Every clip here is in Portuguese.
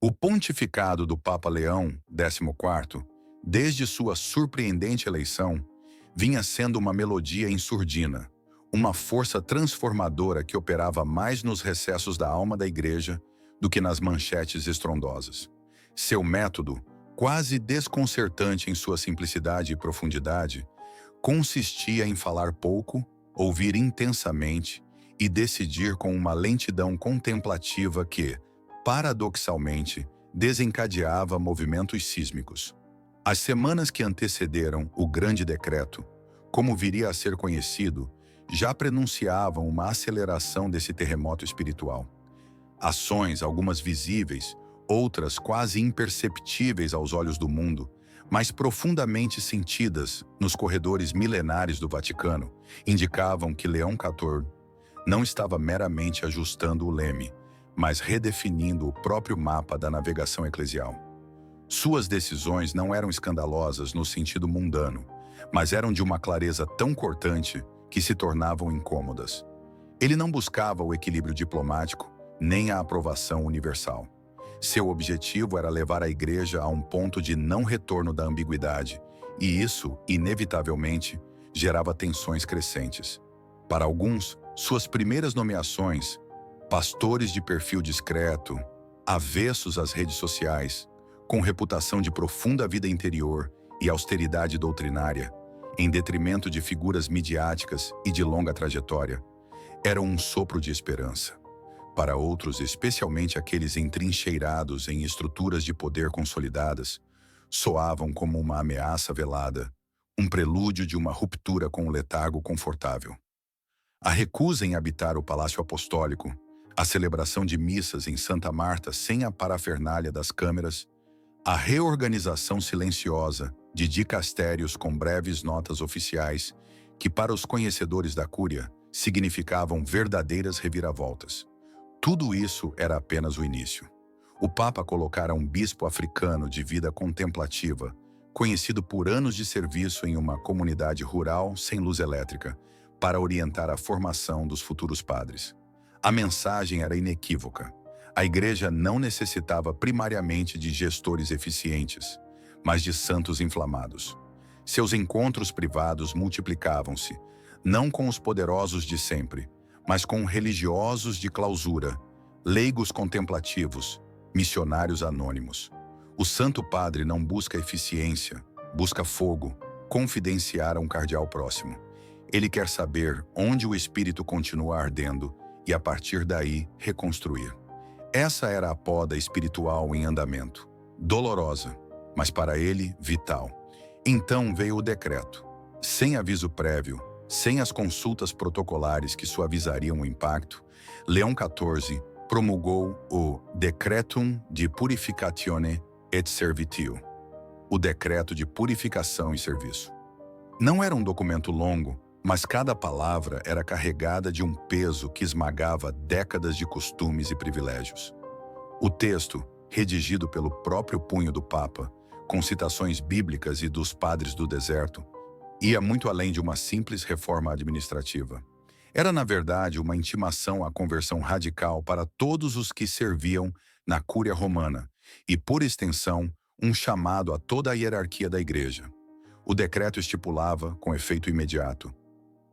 O pontificado do Papa Leão XIV, desde sua surpreendente eleição, vinha sendo uma melodia em surdina, uma força transformadora que operava mais nos recessos da alma da Igreja do que nas manchetes estrondosas. Seu método, quase desconcertante em sua simplicidade e profundidade, consistia em falar pouco, ouvir intensamente e decidir com uma lentidão contemplativa que, paradoxalmente, desencadeava movimentos sísmicos. As semanas que antecederam o Grande Decreto, como viria a ser conhecido, já prenunciavam uma aceleração desse terremoto espiritual. Ações, algumas visíveis, outras quase imperceptíveis aos olhos do mundo, mas profundamente sentidas nos corredores milenares do Vaticano, indicavam que Leão XIV não estava meramente ajustando o leme, mas redefinindo o próprio mapa da navegação eclesial. Suas decisões não eram escandalosas no sentido mundano, mas eram de uma clareza tão cortante que se tornavam incômodas. Ele não buscava o equilíbrio diplomático, nem a aprovação universal. Seu objetivo era levar a Igreja a um ponto de não retorno da ambiguidade, e isso, inevitavelmente, gerava tensões crescentes. Para alguns, suas primeiras nomeações, pastores de perfil discreto, avessos às redes sociais, com reputação de profunda vida interior e austeridade doutrinária, em detrimento de figuras midiáticas e de longa trajetória, eram um sopro de esperança. Para outros, especialmente aqueles entrincheirados em estruturas de poder consolidadas, soavam como uma ameaça velada, um prelúdio de uma ruptura com o letargo confortável. A recusa em habitar o Palácio Apostólico, a celebração de missas em Santa Marta sem a parafernália das câmeras, a reorganização silenciosa de dicastérios com breves notas oficiais que, para os conhecedores da Cúria, significavam verdadeiras reviravoltas. Tudo isso era apenas o início. O Papa colocara um bispo africano de vida contemplativa, conhecido por anos de serviço em uma comunidade rural sem luz elétrica, para orientar a formação dos futuros padres. A mensagem era inequívoca. A Igreja não necessitava primariamente de gestores eficientes, mas de santos inflamados. Seus encontros privados multiplicavam-se, não com os poderosos de sempre, mas com religiosos de clausura, leigos contemplativos, missionários anônimos. O Santo Padre não busca eficiência, busca fogo, confidenciar a um cardeal próximo. Ele quer saber onde o Espírito continua ardendo e, a partir daí, reconstruir. Essa era a poda espiritual em andamento, dolorosa, mas para ele, vital. Então veio o decreto. Sem aviso prévio, sem as consultas protocolares que suavizariam o impacto, Leão XIV promulgou o Decretum de Purificatione et Servitio, o decreto de purificação e serviço. Não era um documento longo, mas cada palavra era carregada de um peso que esmagava décadas de costumes e privilégios. O texto, redigido pelo próprio punho do Papa, com citações bíblicas e dos padres do deserto, ia muito além de uma simples reforma administrativa. Era, na verdade, uma intimação à conversão radical para todos os que serviam na Cúria Romana e, por extensão, um chamado a toda a hierarquia da Igreja. O decreto estipulava, com efeito imediato,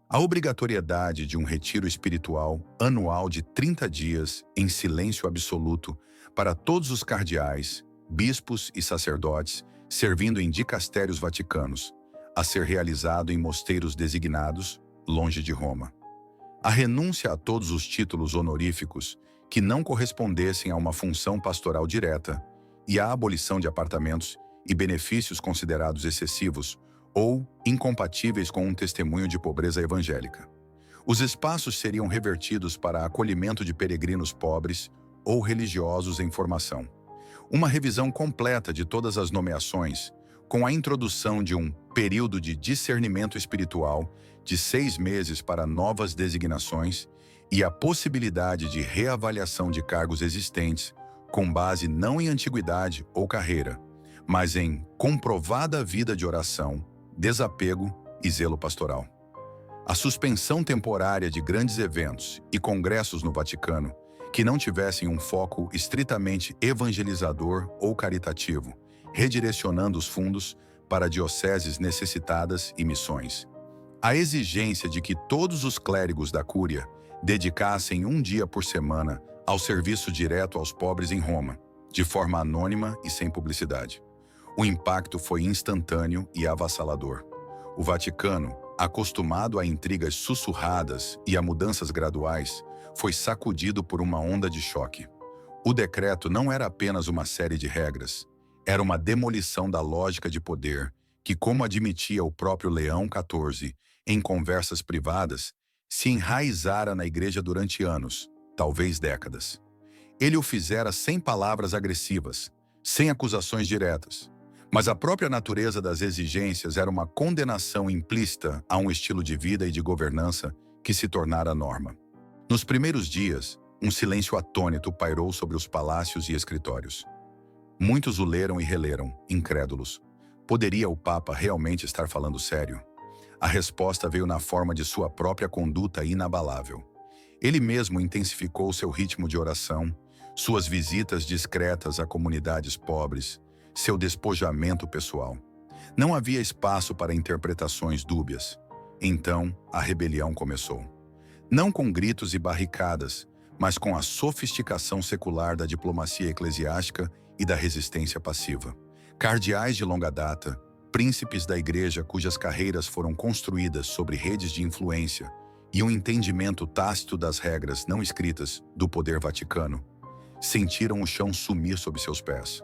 a obrigatoriedade de um retiro espiritual anual de 30 dias em silêncio absoluto para todos os cardeais, bispos e sacerdotes servindo em dicastérios vaticanos, a ser realizado em mosteiros designados, longe de Roma. A renúncia a todos os títulos honoríficos que não correspondessem a uma função pastoral direta e a abolição de apartamentos e benefícios considerados excessivos ou incompatíveis com um testemunho de pobreza evangélica. Os espaços seriam revertidos para acolhimento de peregrinos pobres ou religiosos em formação. Uma revisão completa de todas as nomeações, com a introdução de um período de discernimento espiritual de 6 meses para novas designações e a possibilidade de reavaliação de cargos existentes, com base não em antiguidade ou carreira, mas em comprovada vida de oração, desapego e zelo pastoral. A suspensão temporária de grandes eventos e congressos no Vaticano, que não tivessem um foco estritamente evangelizador ou caritativo, redirecionando os fundos para dioceses necessitadas e missões. A exigência de que todos os clérigos da Cúria dedicassem um dia por semana ao serviço direto aos pobres em Roma, de forma anônima e sem publicidade. O impacto foi instantâneo e avassalador. O Vaticano, acostumado a intrigas sussurradas e a mudanças graduais, foi sacudido por uma onda de choque. O decreto não era apenas uma série de regras, era uma demolição da lógica de poder que, como admitia o próprio Leão XIV em conversas privadas, se enraizara na Igreja durante anos, talvez décadas. Ele o fizera sem palavras agressivas, sem acusações diretas. Mas a própria natureza das exigências era uma condenação implícita a um estilo de vida e de governança que se tornara norma. Nos primeiros dias, um silêncio atônito pairou sobre os palácios e escritórios. Muitos o leram e releram, incrédulos. Poderia o Papa realmente estar falando sério? A resposta veio na forma de sua própria conduta inabalável. Ele mesmo intensificou seu ritmo de oração, suas visitas discretas a comunidades pobres, seu despojamento pessoal. Não havia espaço para interpretações dúbias. Então, a rebelião começou. Não com gritos e barricadas, mas com a sofisticação secular da diplomacia eclesiástica e da resistência passiva. Cardeais de longa data, príncipes da Igreja cujas carreiras foram construídas sobre redes de influência e um entendimento tácito das regras não escritas do poder vaticano, sentiram o chão sumir sob seus pés.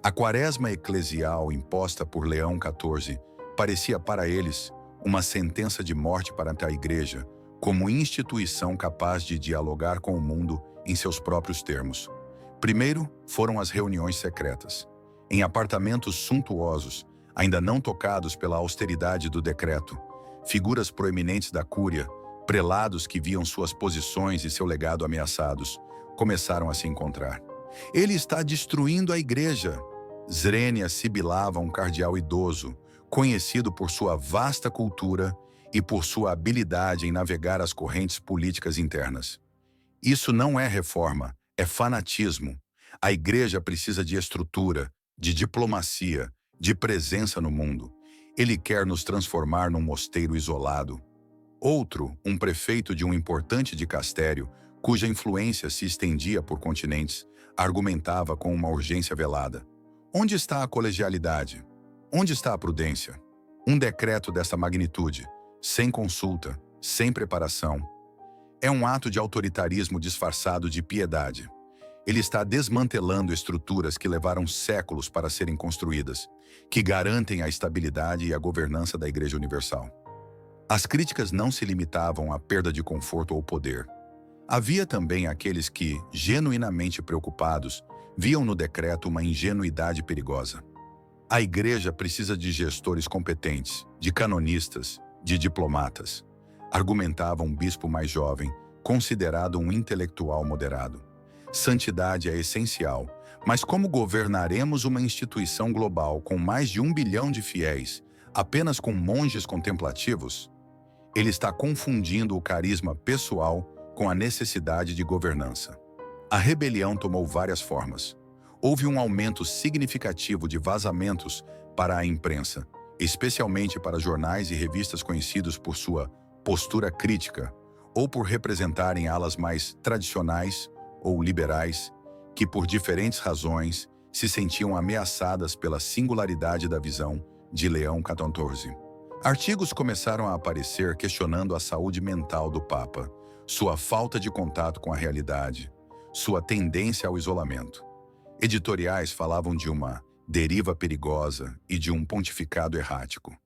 A quaresma eclesial imposta por Leão XIV parecia para eles uma sentença de morte para a Igreja, como instituição capaz de dialogar com o mundo em seus próprios termos. Primeiro foram as reuniões secretas. Em apartamentos suntuosos, ainda não tocados pela austeridade do decreto, figuras proeminentes da Cúria, prelados que viam suas posições e seu legado ameaçados, começaram a se encontrar. Ele está destruindo a Igreja. Zrenia sibilava um cardeal idoso, conhecido por sua vasta cultura e por sua habilidade em navegar as correntes políticas internas. Isso não é reforma, é fanatismo. A Igreja precisa de estrutura, de diplomacia, de presença no mundo. Ele quer nos transformar num mosteiro isolado. Outro, um prefeito de um importante dicastério, cuja influência se estendia por continentes, argumentava com uma urgência velada. Onde está a colegialidade? Onde está a prudência? Um decreto dessa magnitude, sem consulta, sem preparação, é um ato de autoritarismo disfarçado de piedade. Ele está desmantelando estruturas que levaram séculos para serem construídas, que garantem a estabilidade e a governança da Igreja Universal. As críticas não se limitavam à perda de conforto ou poder. Havia também aqueles que, genuinamente preocupados, viam no decreto uma ingenuidade perigosa. A Igreja precisa de gestores competentes, de canonistas, de diplomatas, argumentava um bispo mais jovem, considerado um intelectual moderado. Santidade é essencial, mas como governaremos uma instituição global com mais de 1 bilhão de fiéis, apenas com monges contemplativos? Ele está confundindo o carisma pessoal com a necessidade de governança. A rebelião tomou várias formas. Houve um aumento significativo de vazamentos para a imprensa, especialmente para jornais e revistas conhecidos por sua postura crítica ou por representarem alas mais tradicionais ou liberais, que por diferentes razões se sentiam ameaçadas pela singularidade da visão de Leão XIV. Artigos começaram a aparecer questionando a saúde mental do Papa, sua falta de contato com a realidade, sua tendência ao isolamento. Editoriais falavam de uma deriva perigosa e de um pontificado errático.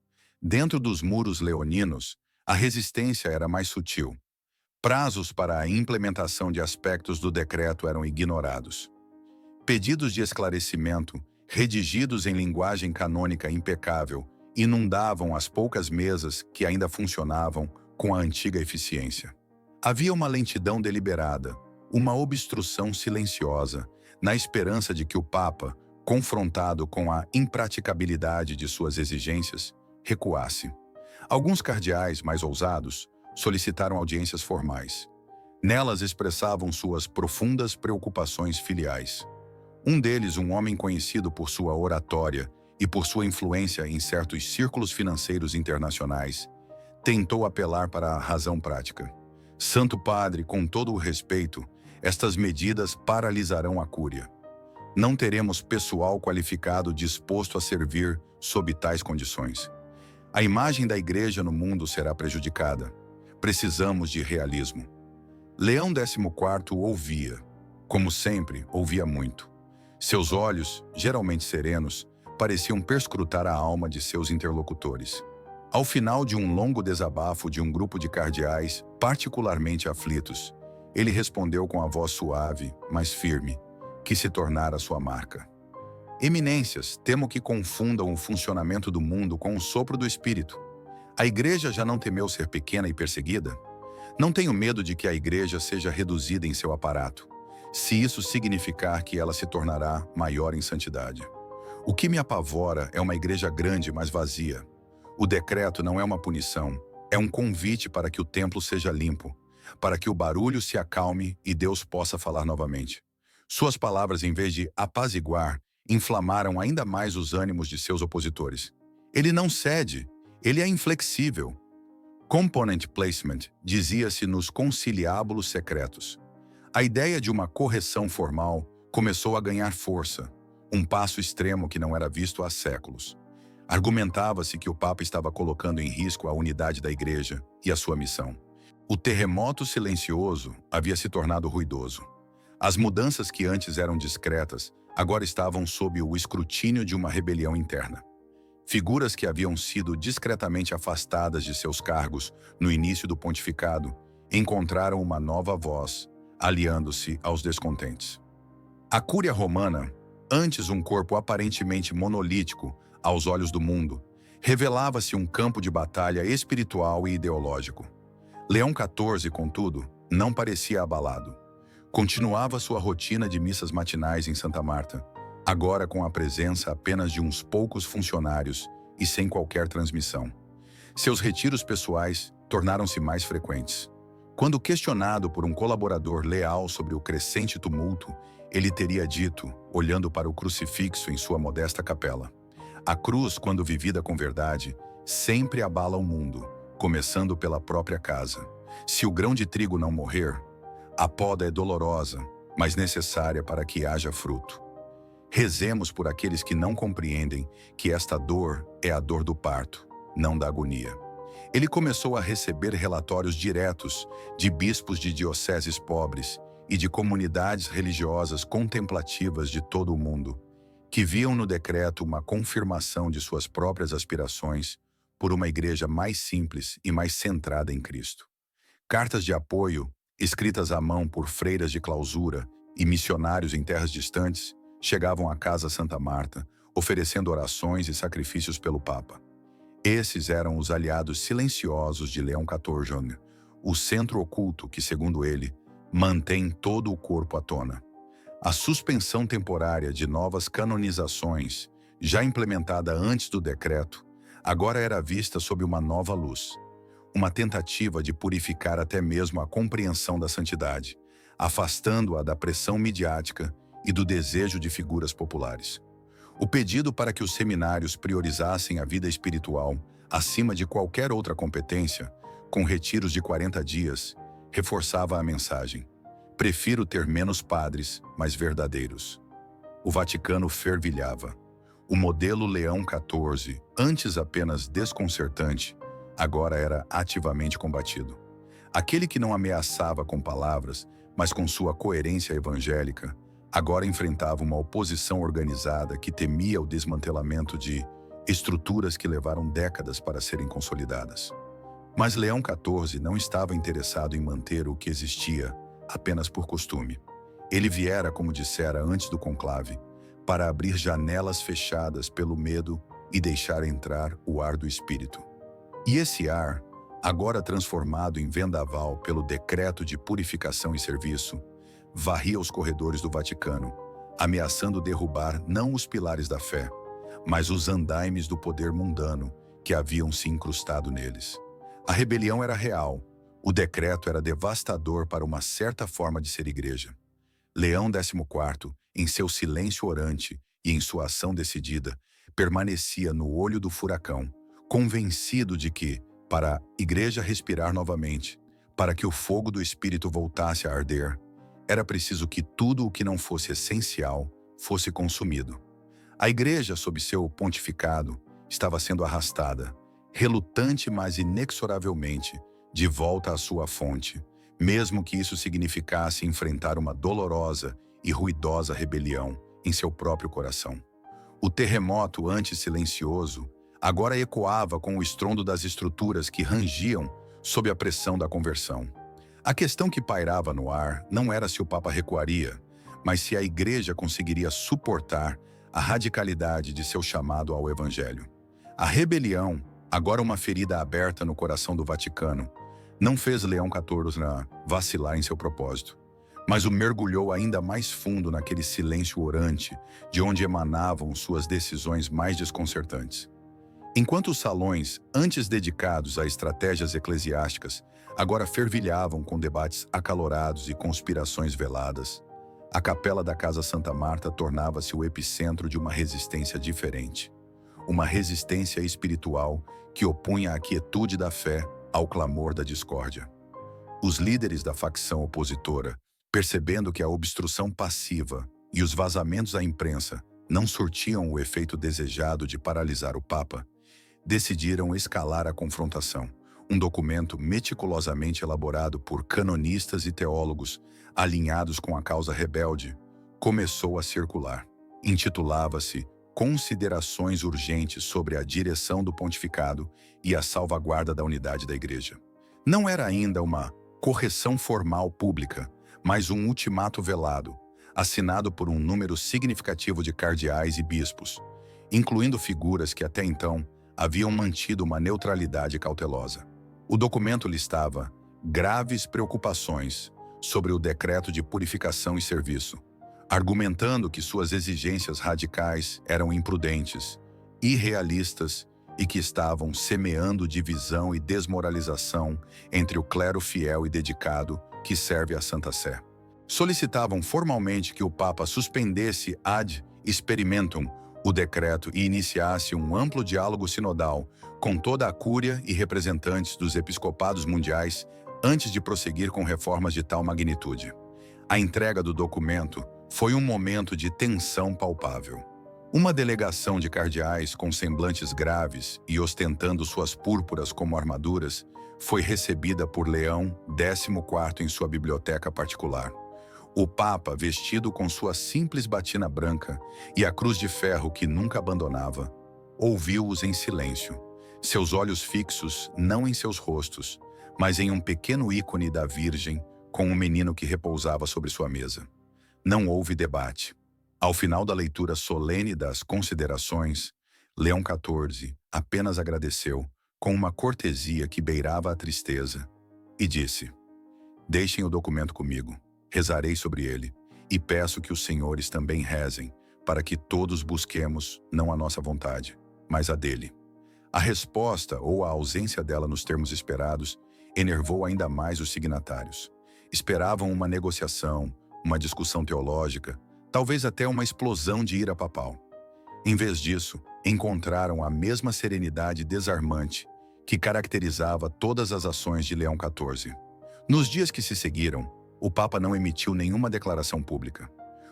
Dentro dos muros leoninos, a resistência era mais sutil. Prazos para a implementação de aspectos do decreto eram ignorados. Pedidos de esclarecimento, redigidos em linguagem canônica impecável, inundavam as poucas mesas que ainda funcionavam com a antiga eficiência. Havia uma lentidão deliberada, uma obstrução silenciosa, na esperança de que o Papa, confrontado com a impraticabilidade de suas exigências, recuasse. Alguns cardeais mais ousados solicitaram audiências formais. Nelas expressavam suas profundas preocupações filiais. Um deles, um homem conhecido por sua oratória e por sua influência em certos círculos financeiros internacionais, tentou apelar para a razão prática. Santo Padre, com todo o respeito, estas medidas paralisarão a cúria. Não teremos pessoal qualificado disposto a servir sob tais condições. A imagem da Igreja no mundo será prejudicada. Precisamos de realismo. Leão XIV ouvia. Como sempre, ouvia muito. Seus olhos, geralmente serenos, pareciam perscrutar a alma de seus interlocutores. Ao final de um longo desabafo de um grupo de cardeais particularmente aflitos, ele respondeu com a voz suave, mas firme, que se tornara sua marca. Eminências, temo que confundam o funcionamento do mundo com o sopro do Espírito. A Igreja já não temeu ser pequena e perseguida? Não tenho medo de que a Igreja seja reduzida em seu aparato, se isso significar que ela se tornará maior em santidade. O que me apavora é uma Igreja grande, mas vazia. O decreto não é uma punição, é um convite para que o templo seja limpo, para que o barulho se acalme e Deus possa falar novamente. Suas palavras, em vez de apaziguar, inflamaram ainda mais os ânimos de seus opositores. Ele não cede, ele é inflexível. Component placement dizia-se nos conciliábulos secretos. A ideia de uma correção formal começou a ganhar força, um passo extremo que não era visto há séculos. Argumentava-se que o Papa estava colocando em risco a unidade da Igreja e a sua missão. O terremoto silencioso havia se tornado ruidoso. As mudanças que antes eram discretas agora estavam sob o escrutínio de uma rebelião interna. Figuras que haviam sido discretamente afastadas de seus cargos no início do pontificado encontraram uma nova voz, aliando-se aos descontentes. A Cúria Romana, antes um corpo aparentemente monolítico aos olhos do mundo, revelava-se um campo de batalha espiritual e ideológico. Leão XIV, contudo, não parecia abalado. Continuava sua rotina de missas matinais em Santa Marta, agora com a presença apenas de uns poucos funcionários e sem qualquer transmissão. Seus retiros pessoais tornaram-se mais frequentes. Quando questionado por um colaborador leal sobre o crescente tumulto, ele teria dito, olhando para o crucifixo em sua modesta capela: "A cruz, quando vivida com verdade, sempre abala o mundo, começando pela própria casa. Se o grão de trigo não morrer, a poda é dolorosa, mas necessária para que haja fruto. Rezemos por aqueles que não compreendem que esta dor é a dor do parto, não da agonia." Ele começou a receber relatórios diretos de bispos de dioceses pobres e de comunidades religiosas contemplativas de todo o mundo, que viam no decreto uma confirmação de suas próprias aspirações por uma igreja mais simples e mais centrada em Cristo. Cartas de apoio, escritas à mão por freiras de clausura e missionários em terras distantes, chegavam à Casa Santa Marta, oferecendo orações e sacrifícios pelo Papa. Esses eram os aliados silenciosos de Leão XIV, o centro oculto que, segundo ele, mantém todo o corpo à tona. A suspensão temporária de novas canonizações, já implementada antes do decreto, agora era vista sob uma nova luz. Uma tentativa de purificar até mesmo a compreensão da santidade, afastando-a da pressão midiática e do desejo de figuras populares. O pedido para que os seminários priorizassem a vida espiritual acima de qualquer outra competência, com retiros de 40 dias, reforçava a mensagem: prefiro ter menos padres, mas verdadeiros. O Vaticano fervilhava. O modelo Leão XIV, antes apenas desconcertante, agora era ativamente combatido. Aquele que não ameaçava com palavras, mas com sua coerência evangélica, agora enfrentava uma oposição organizada que temia o desmantelamento de estruturas que levaram décadas para serem consolidadas. Mas Leão XIV não estava interessado em manter o que existia apenas por costume. Ele viera, como dissera antes do conclave, para abrir janelas fechadas pelo medo e deixar entrar o ar do Espírito. E esse ar, agora transformado em vendaval pelo decreto de purificação e serviço, varria os corredores do Vaticano, ameaçando derrubar não os pilares da fé, mas os andaimes do poder mundano que haviam se incrustado neles. A rebelião era real, O decreto era devastador para uma certa forma de ser igreja. Leão XIV, em seu silêncio orante e em sua ação decidida, permanecia no olho do furacão, convencido de que, para a igreja respirar novamente, para que o fogo do Espírito voltasse a arder, era preciso que tudo o que não fosse essencial fosse consumido. A igreja, sob seu pontificado, estava sendo arrastada, relutante mas inexoravelmente, de volta à sua fonte, mesmo que isso significasse enfrentar uma dolorosa e ruidosa rebelião em seu próprio coração. O terremoto antes silencioso agora ecoava com o estrondo das estruturas que rangiam sob a pressão da conversão. A questão que pairava no ar não era se o Papa recuaria, mas se a Igreja conseguiria suportar a radicalidade de seu chamado ao Evangelho. A rebelião, agora uma ferida aberta no coração do Vaticano, não fez Leão XIV vacilar em seu propósito, mas o mergulhou ainda mais fundo naquele silêncio orante de onde emanavam suas decisões mais desconcertantes. Enquanto os salões, antes dedicados a estratégias eclesiásticas, agora fervilhavam com debates acalorados e conspirações veladas, a capela da Casa Santa Marta tornava-se o epicentro de uma resistência diferente. Uma resistência espiritual que opunha a quietude da fé ao clamor da discórdia. Os líderes da facção opositora, percebendo que a obstrução passiva e os vazamentos à imprensa não surtiam o efeito desejado de paralisar o Papa, decidiram escalar a confrontação. Um documento meticulosamente elaborado por canonistas e teólogos alinhados com a causa rebelde começou a circular. Intitulava-se Considerações Urgentes sobre a Direção do Pontificado e a Salvaguarda da Unidade da Igreja. Não era ainda uma correção formal pública, mas um ultimato velado, assinado por um número significativo de cardeais e bispos, incluindo figuras que até então haviam mantido uma neutralidade cautelosa. O documento listava graves preocupações sobre o decreto de purificação e serviço, argumentando que suas exigências radicais eram imprudentes, irrealistas e que estavam semeando divisão e desmoralização entre o clero fiel e dedicado que serve à Santa Sé. Solicitavam formalmente que o Papa suspendesse ad experimentum o decreto e iniciasse um amplo diálogo sinodal com toda a cúria e representantes dos episcopados mundiais antes de prosseguir com reformas de tal magnitude. A entrega do documento foi um momento de tensão palpável. Uma delegação de cardeais com semblantes graves e ostentando suas púrpuras como armaduras foi recebida por Leão XIV em sua biblioteca particular. O Papa, vestido com sua simples batina branca e a cruz de ferro que nunca abandonava, ouviu-os em silêncio, seus olhos fixos não em seus rostos, mas em um pequeno ícone da Virgem com um menino que repousava sobre sua mesa. Não houve debate. Ao final da leitura solene das considerações, Leão XIV apenas agradeceu, com uma cortesia que beirava a tristeza, e disse: "Deixem o documento comigo, rezarei sobre ele, e peço que os senhores também rezem, para que todos busquemos não a nossa vontade, mas a dele." A resposta, ou a ausência dela nos termos esperados, enervou ainda mais os signatários. Esperavam uma negociação, uma discussão teológica, talvez até uma explosão de ira papal. Em vez disso, encontraram a mesma serenidade desarmante que caracterizava todas as ações de Leão XIV. Nos dias que se seguiram, o Papa não emitiu nenhuma declaração pública.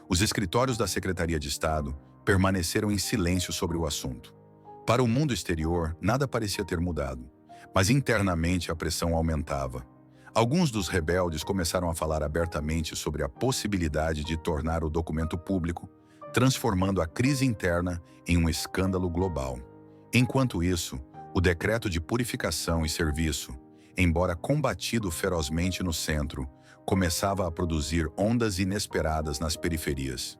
Os escritórios da Secretaria de Estado permaneceram em silêncio sobre o assunto. Para o mundo exterior, nada parecia ter mudado, mas internamente a pressão aumentava. Alguns dos rebeldes começaram a falar abertamente sobre a possibilidade de tornar o documento público, transformando a crise interna em um escândalo global. Enquanto isso, o decreto de purificação e serviço, embora combatido ferozmente no centro, começava a produzir ondas inesperadas nas periferias.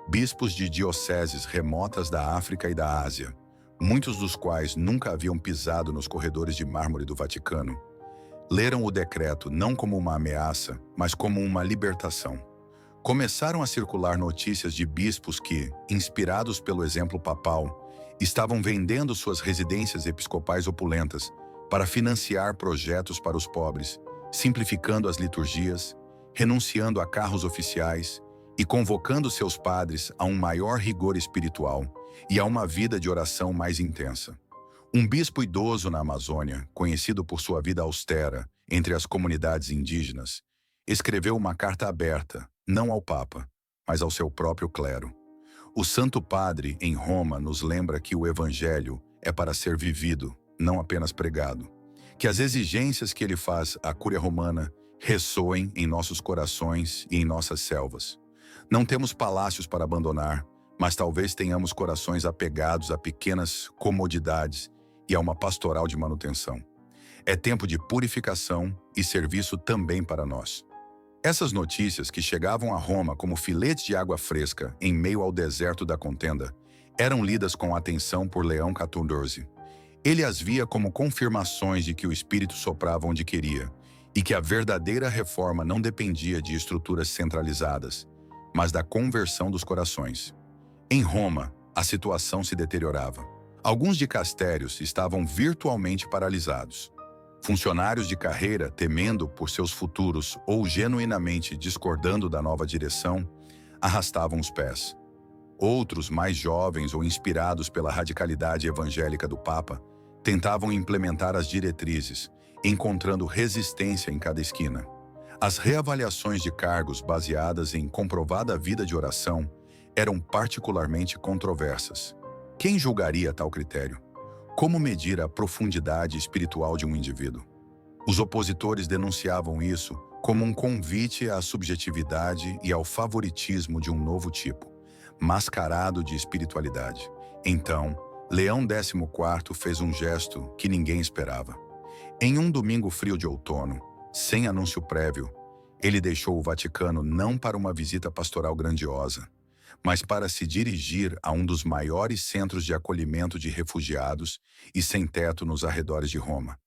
Bispos de dioceses remotas da África e da Ásia, muitos dos quais nunca haviam pisado nos corredores de mármore do Vaticano, leram o decreto não como uma ameaça, mas como uma libertação. Começaram a circular notícias de bispos que, inspirados pelo exemplo papal, estavam vendendo suas residências episcopais opulentas para financiar projetos para os pobres, simplificando as liturgias, renunciando a carros oficiais e convocando seus padres a um maior rigor espiritual e a uma vida de oração mais intensa. Um bispo idoso na Amazônia, conhecido por sua vida austera entre as comunidades indígenas, escreveu uma carta aberta, não ao Papa, mas ao seu próprio clero. O Santo Padre, em Roma, nos lembra que o Evangelho é para ser vivido, não apenas pregado. Que as exigências que ele faz à Cúria Romana ressoem em nossos corações e em nossas selvas. Não temos palácios para abandonar, mas talvez tenhamos corações apegados a pequenas comodidades e a uma pastoral de manutenção. É tempo de purificação e serviço também para nós. Essas notícias, que chegavam a Roma como filetes de água fresca em meio ao deserto da contenda, eram lidas com atenção por Leão XIV. Ele as via como confirmações de que o Espírito soprava onde queria e que a verdadeira reforma não dependia de estruturas centralizadas, mas da conversão dos corações. Em Roma, a situação se deteriorava. Alguns dicastérios estavam virtualmente paralisados. Funcionários de carreira, temendo por seus futuros ou genuinamente discordando da nova direção, arrastavam os pés. Outros, mais jovens ou inspirados pela radicalidade evangélica do Papa, tentavam implementar as diretrizes, encontrando resistência em cada esquina. As reavaliações de cargos baseadas em comprovada vida de oração eram particularmente controversas. Quem julgaria tal critério? Como medir a profundidade espiritual de um indivíduo? Os opositores denunciavam isso como um convite à subjetividade e ao favoritismo de um novo tipo, mascarado de espiritualidade. Então, Leão XIV fez um gesto que ninguém esperava. Em um domingo frio de outono, sem anúncio prévio, ele deixou o Vaticano não para uma visita pastoral grandiosa, mas para se dirigir a um dos maiores centros de acolhimento de refugiados e sem-teto nos arredores de Roma,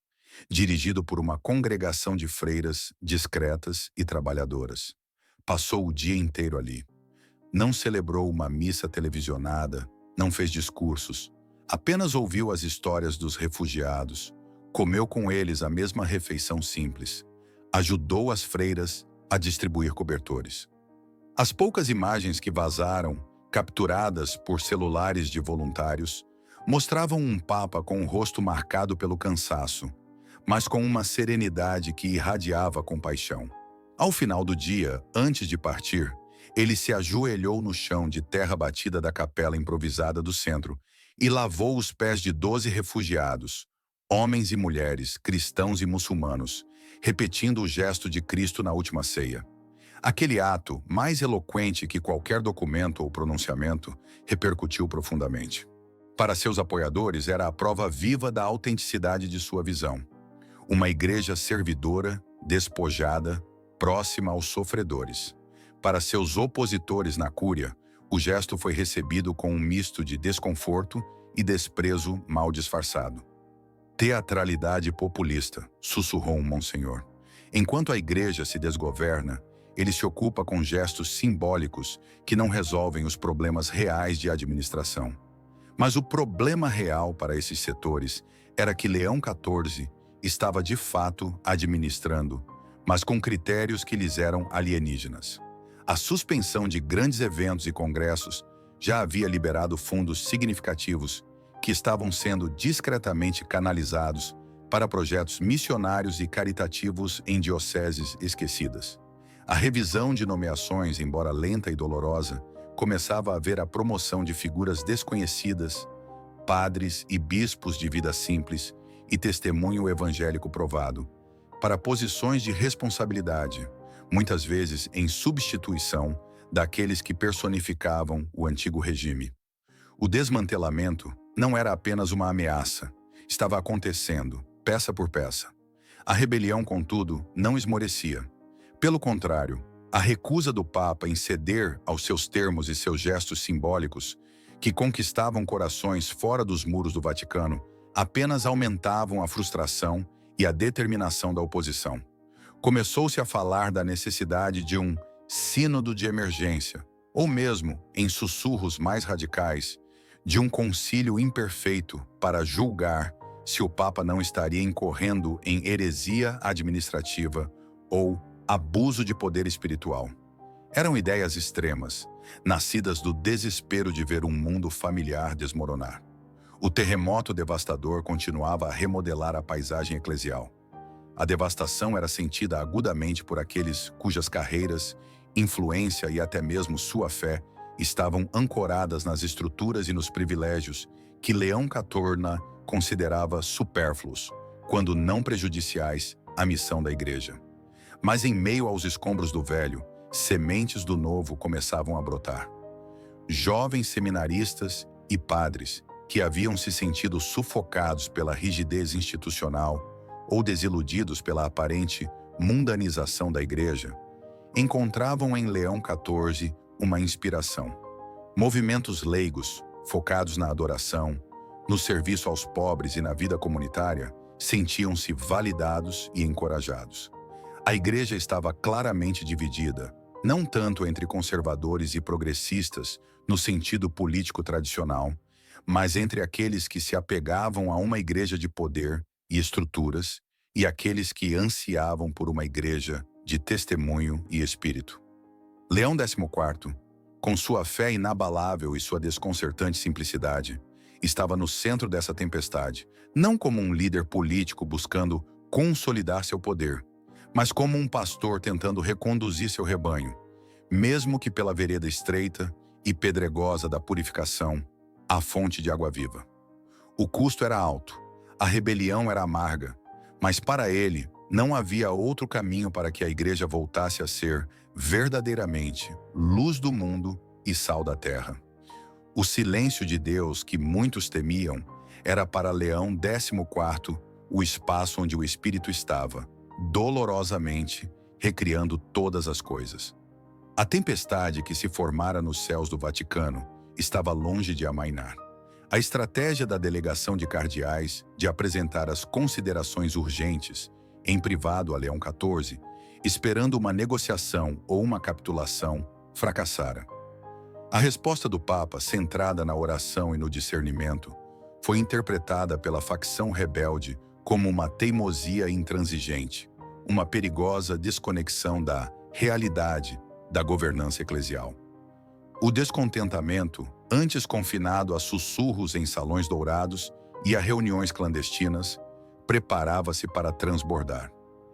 dirigido por uma congregação de freiras discretas e trabalhadoras. Passou o dia inteiro ali. Não celebrou uma missa televisionada, não fez discursos, apenas ouviu as histórias dos refugiados, comeu com eles a mesma refeição simples, ajudou as freiras a distribuir cobertores. As poucas imagens que vazaram, capturadas por celulares de voluntários, mostravam um Papa com o rosto marcado pelo cansaço, mas com uma serenidade que irradiava compaixão. Ao final do dia, antes de partir, ele se ajoelhou no chão de terra batida da capela improvisada do centro e lavou os pés de 12 refugiados, homens e mulheres, cristãos e muçulmanos, repetindo o gesto de Cristo na última ceia. Aquele ato, mais eloquente que qualquer documento ou pronunciamento, repercutiu profundamente. Para seus apoiadores, era a prova viva da autenticidade de sua visão. Uma igreja servidora, despojada, próxima aos sofredores. Para seus opositores na Cúria, o gesto foi recebido com um misto de desconforto e desprezo mal disfarçado. Teatralidade populista, sussurrou um monsenhor. Enquanto a igreja se desgoverna, ele se ocupa com gestos simbólicos que não resolvem os problemas reais de administração. Mas o problema real para esses setores era que Leão XIV estava de fato administrando, mas com critérios que lhes eram alienígenas. A suspensão de grandes eventos e congressos já havia liberado fundos significativos que estavam sendo discretamente canalizados para projetos missionários e caritativos em dioceses esquecidas. A revisão de nomeações, embora lenta e dolorosa, começava a haver a promoção de figuras desconhecidas, padres e bispos de vida simples e testemunho evangélico provado, para posições de responsabilidade, muitas vezes em substituição daqueles que personificavam o antigo regime. O desmantelamento não era apenas uma ameaça, estava acontecendo, peça por peça. A rebelião, contudo, não esmorecia. Pelo contrário, a recusa do Papa em ceder aos seus termos e seus gestos simbólicos, que conquistavam corações fora dos muros do Vaticano, apenas aumentavam a frustração e a determinação da oposição. Começou-se a falar da necessidade de um sínodo de emergência, ou mesmo, em sussurros mais radicais, de um concílio imperfeito para julgar se o Papa não estaria incorrendo em heresia administrativa ou abuso de poder espiritual. Eram ideias extremas, nascidas do desespero de ver um mundo familiar desmoronar. O terremoto devastador continuava a remodelar a paisagem eclesial. A devastação era sentida agudamente por aqueles cujas carreiras, influência e até mesmo sua fé estavam ancoradas nas estruturas e nos privilégios que Leão XIV considerava supérfluos, quando não prejudiciais à missão da Igreja. Mas em meio aos escombros do velho, sementes do novo começavam a brotar. Jovens seminaristas e padres que haviam se sentido sufocados pela rigidez institucional ou desiludidos pela aparente mundanização da Igreja, encontravam em Leão XIV uma inspiração. Movimentos leigos, focados na adoração, no serviço aos pobres e na vida comunitária, sentiam-se validados e encorajados. A Igreja estava claramente dividida, não tanto entre conservadores e progressistas, no sentido político tradicional, mas entre aqueles que se apegavam a uma igreja de poder e estruturas e aqueles que ansiavam por uma igreja de testemunho e espírito. Leão XIV, com sua fé inabalável e sua desconcertante simplicidade, estava no centro dessa tempestade, não como um líder político buscando consolidar seu poder, mas como um pastor tentando reconduzir seu rebanho, mesmo que pela vereda estreita e pedregosa da purificação, à fonte de água viva. O custo era alto, a rebelião era amarga, mas para ele não havia outro caminho para que a Igreja voltasse a ser verdadeiramente luz do mundo e sal da terra. O silêncio de Deus que muitos temiam era para Leão XIV o espaço onde o Espírito estava, dolorosamente recriando todas as coisas. A tempestade que se formara nos céus do Vaticano estava longe de amainar. A estratégia da delegação de cardeais de apresentar as considerações urgentes em privado a Leão XIV, esperando uma negociação ou uma capitulação, fracassara. A resposta do Papa, centrada na oração e no discernimento, foi interpretada pela facção rebelde como uma teimosia intransigente, uma perigosa desconexão da realidade da governança eclesial. O descontentamento, antes confinado a sussurros em salões dourados e a reuniões clandestinas, preparava-se para transbordar.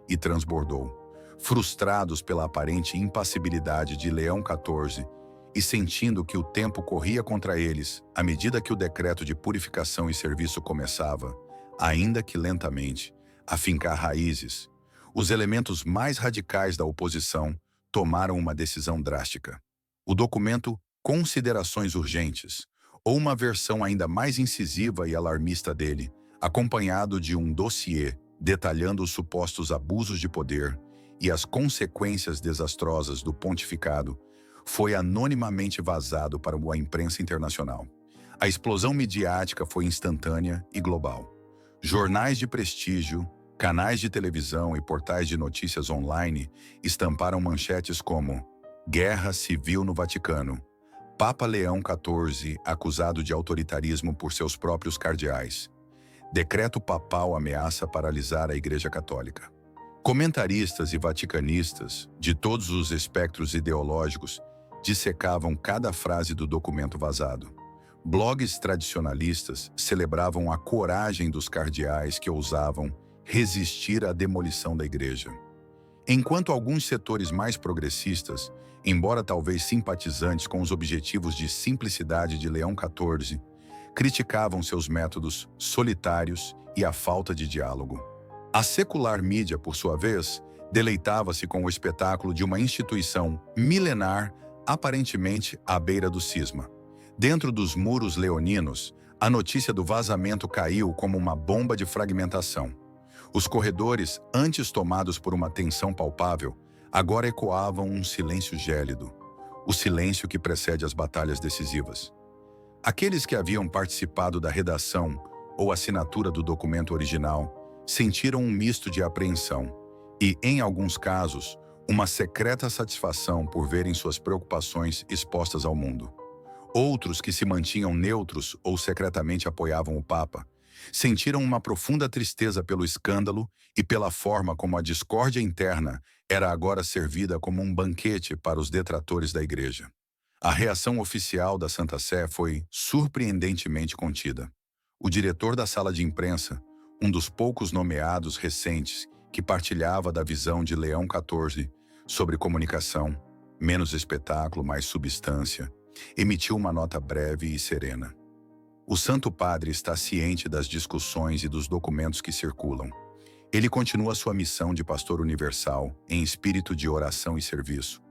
E transbordou, frustrados pela aparente impassibilidade de Leão XIV e sentindo que o tempo corria contra eles à medida que o decreto de purificação e serviço começava, ainda que lentamente, a fincar raízes. Os elementos mais radicais da oposição tomaram uma decisão drástica. O documento Considerações Urgentes, ou uma versão ainda mais incisiva e alarmista dele, acompanhado de um dossiê detalhando os supostos abusos de poder e as consequências desastrosas do pontificado, foi anonimamente vazado para a imprensa internacional. A explosão midiática foi instantânea e global. Jornais de prestígio, canais de televisão e portais de notícias online estamparam manchetes como Guerra Civil no Vaticano, Papa Leão XIV acusado de autoritarismo por seus próprios cardeais, Decreto papal ameaça paralisar a Igreja Católica. Comentaristas e vaticanistas, de todos os espectros ideológicos, dissecavam cada frase do documento vazado. Blogs tradicionalistas celebravam a coragem dos cardeais que ousavam resistir à demolição da Igreja. Enquanto alguns setores mais progressistas, embora talvez simpatizantes com os objetivos de simplicidade de Leão XIV, criticavam seus métodos solitários e a falta de diálogo. A secular mídia, por sua vez, deleitava-se com o espetáculo de uma instituição milenar, aparentemente à beira do cisma. Dentro dos muros leoninos, a notícia do vazamento caiu como uma bomba de fragmentação. Os corredores, antes tomados por uma tensão palpável, agora ecoavam um silêncio gélido, o silêncio que precede as batalhas decisivas. Aqueles que haviam participado da redação ou assinatura do documento original sentiram um misto de apreensão e, em alguns casos, uma secreta satisfação por verem suas preocupações expostas ao mundo. Outros que se mantinham neutros ou secretamente apoiavam o Papa Sentiram uma profunda tristeza pelo escândalo e pela forma como a discórdia interna era agora servida como um banquete para os detratores da igreja. A reação oficial da Santa Sé foi surpreendentemente contida. O diretor da sala de imprensa, um dos poucos nomeados recentes que partilhava da visão de Leão XIV sobre comunicação, menos espetáculo, mais substância, emitiu uma nota breve e serena. O Santo Padre está ciente das discussões e dos documentos que circulam. Ele continua sua missão de pastor universal em espírito de oração e serviço,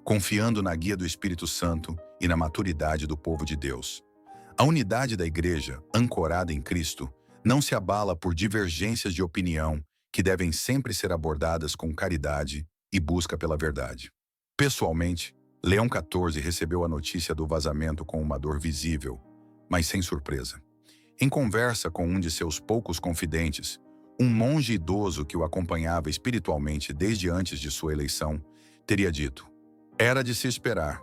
confiando na guia do Espírito Santo e na maturidade do povo de Deus. A unidade da Igreja, ancorada em Cristo, não se abala por divergências de opinião que devem sempre ser abordadas com caridade e busca pela verdade. Pessoalmente, Leão XIV recebeu a notícia do vazamento com uma dor visível, mas sem surpresa. Em conversa com um de seus poucos confidentes, um monge idoso que o acompanhava espiritualmente desde antes de sua eleição, teria dito: "Era de se esperar.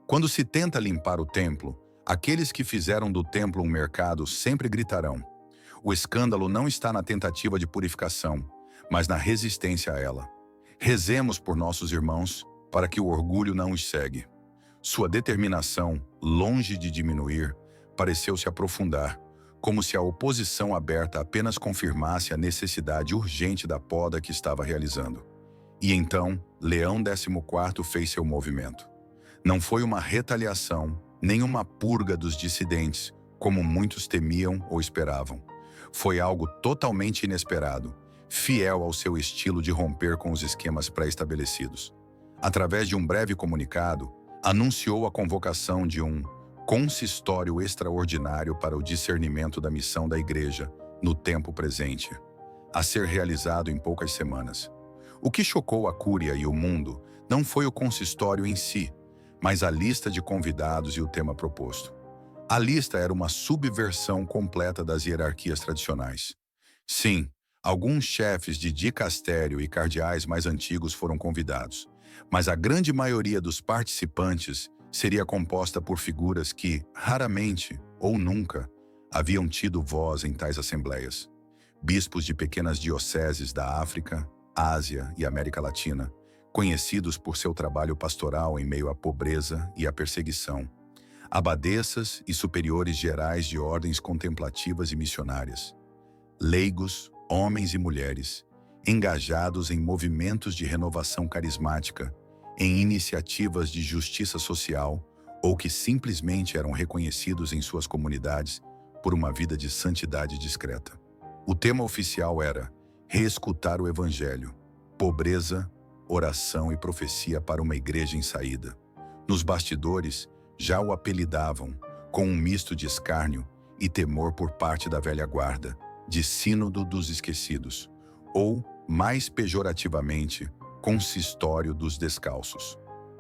Quando se tenta limpar o templo, aqueles que fizeram do templo um mercado sempre gritarão. O escândalo não está na tentativa de purificação, mas na resistência a ela. Rezemos por nossos irmãos para que o orgulho não os cegue." Sua determinação, longe de diminuir, pareceu se aprofundar, como se a oposição aberta apenas confirmasse a necessidade urgente da poda que estava realizando. E então, Leão XIV fez seu movimento. Não foi uma retaliação, nem uma purga dos dissidentes, como muitos temiam ou esperavam. Foi algo totalmente inesperado, fiel ao seu estilo de romper com os esquemas pré-estabelecidos. Através de um breve comunicado, anunciou a convocação de um consistório extraordinário para o discernimento da missão da Igreja no tempo presente, a ser realizado em poucas semanas. O que chocou a Cúria e o mundo não foi o consistório em si, mas a lista de convidados e o tema proposto. A lista era uma subversão completa das hierarquias tradicionais. Sim, alguns chefes de dicastério e cardeais mais antigos foram convidados, mas a grande maioria dos participantes seria composta por figuras que, raramente ou nunca, haviam tido voz em tais assembleias. Bispos de pequenas dioceses da África, Ásia e América Latina, conhecidos por seu trabalho pastoral em meio à pobreza e à perseguição. Abadesas e superiores gerais de ordens contemplativas e missionárias. Leigos, homens e mulheres, engajados em movimentos de renovação carismática, em iniciativas de justiça social ou que simplesmente eram reconhecidos em suas comunidades por uma vida de santidade discreta. O tema oficial era reescutar o Evangelho, pobreza, oração e profecia para uma igreja em saída. Nos bastidores, já o apelidavam, com um misto de escárnio e temor por parte da velha guarda, de Sínodo dos Esquecidos, ou, mais pejorativamente, Consistório dos Descalços.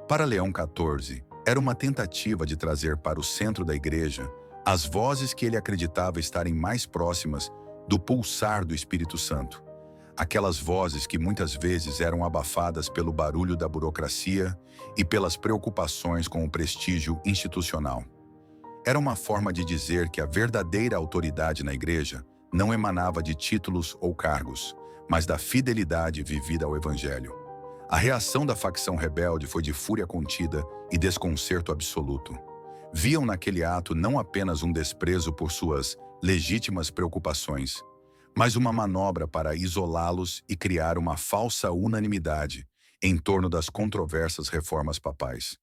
Para Leão XIV, era uma tentativa de trazer para o centro da igreja as vozes que ele acreditava estarem mais próximas do pulsar do Espírito Santo. Aquelas vozes que muitas vezes eram abafadas pelo barulho da burocracia e pelas preocupações com o prestígio institucional. Era uma forma de dizer que a verdadeira autoridade na igreja não emanava de títulos ou cargos, mas da fidelidade vivida ao Evangelho. A reação da facção rebelde foi de fúria contida e desconcerto absoluto. Viam naquele ato não apenas um desprezo por suas legítimas preocupações, mas uma manobra para isolá-los e criar uma falsa unanimidade em torno das controversas reformas papais.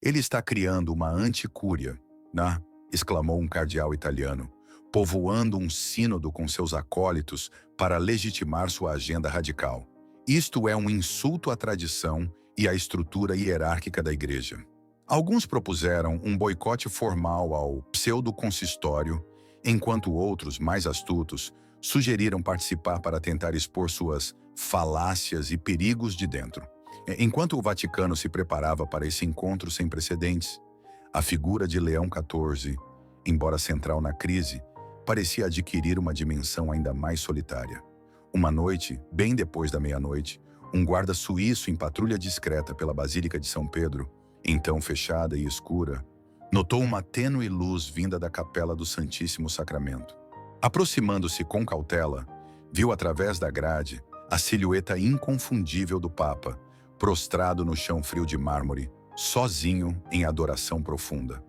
"Ele está criando uma anticúria", né? Exclamou um cardeal italiano, povoando um sínodo com seus acólitos para legitimar sua agenda radical. Isto é um insulto à tradição e à estrutura hierárquica da Igreja. Alguns propuseram um boicote formal ao pseudo-consistório, enquanto outros, mais astutos, sugeriram participar para tentar expor suas falácias e perigos de dentro. Enquanto o Vaticano se preparava para esse encontro sem precedentes, a figura de Leão XIV, embora central na crise, parecia adquirir uma dimensão ainda mais solitária. Uma noite, bem depois da meia-noite, um guarda suíço em patrulha discreta pela Basílica de São Pedro, então fechada e escura, notou uma tênue luz vinda da capela do Santíssimo Sacramento. Aproximando-se com cautela, viu através da grade a silhueta inconfundível do Papa, prostrado no chão frio de mármore, sozinho em adoração profunda.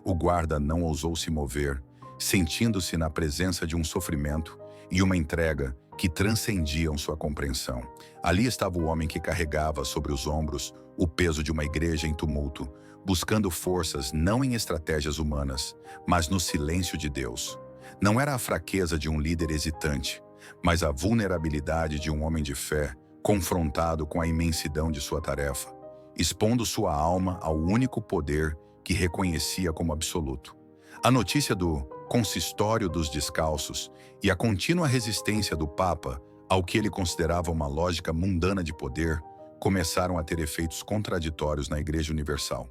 O guarda não ousou se mover, sentindo-se na presença de um sofrimento e uma entrega que transcendiam sua compreensão. Ali estava o homem que carregava sobre os ombros o peso de uma igreja em tumulto, buscando forças não em estratégias humanas, mas no silêncio de Deus. Não era a fraqueza de um líder hesitante, mas a vulnerabilidade de um homem de fé, confrontado com a imensidão de sua tarefa, expondo sua alma ao único poder que reconhecia como absoluto. A notícia do consistório dos descalços e a contínua resistência do Papa ao que ele considerava uma lógica mundana de poder começaram a ter efeitos contraditórios na Igreja Universal.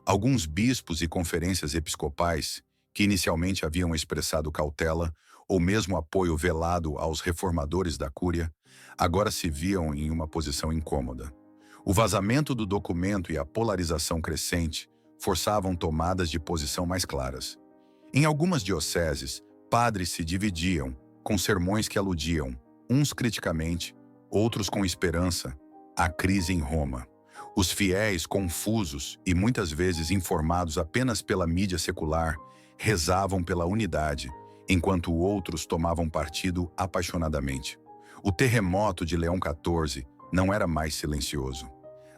Alguns bispos e conferências episcopais, que inicialmente haviam expressado cautela ou mesmo apoio velado aos reformadores da Cúria, agora se viam em uma posição incômoda. O vazamento do documento e a polarização crescente forçavam tomadas de posição mais claras. Em algumas dioceses, padres se dividiam, com sermões que aludiam, uns criticamente, outros com esperança, à crise em Roma. Os fiéis, confusos e muitas vezes informados apenas pela mídia secular, rezavam pela unidade, enquanto outros tomavam partido apaixonadamente. O terremoto de Leão XIV não era mais silencioso.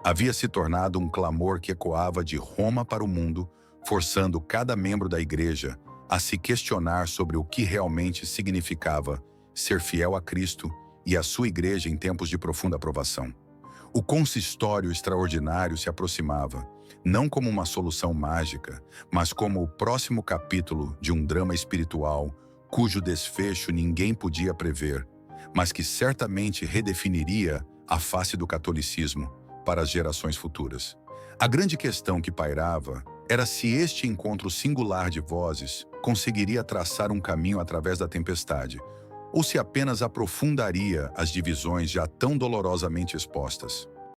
Havia se tornado um clamor que ecoava de Roma para o mundo, forçando cada membro da Igreja a se questionar sobre o que realmente significava ser fiel a Cristo e a sua Igreja em tempos de profunda provação. O consistório extraordinário se aproximava, não como uma solução mágica, mas como o próximo capítulo de um drama espiritual cujo desfecho ninguém podia prever, mas que certamente redefiniria a face do catolicismo para as gerações futuras. A grande questão que pairava era se este encontro singular de vozes conseguiria traçar um caminho através da tempestade, ou se apenas aprofundaria as divisões já tão dolorosamente expostas.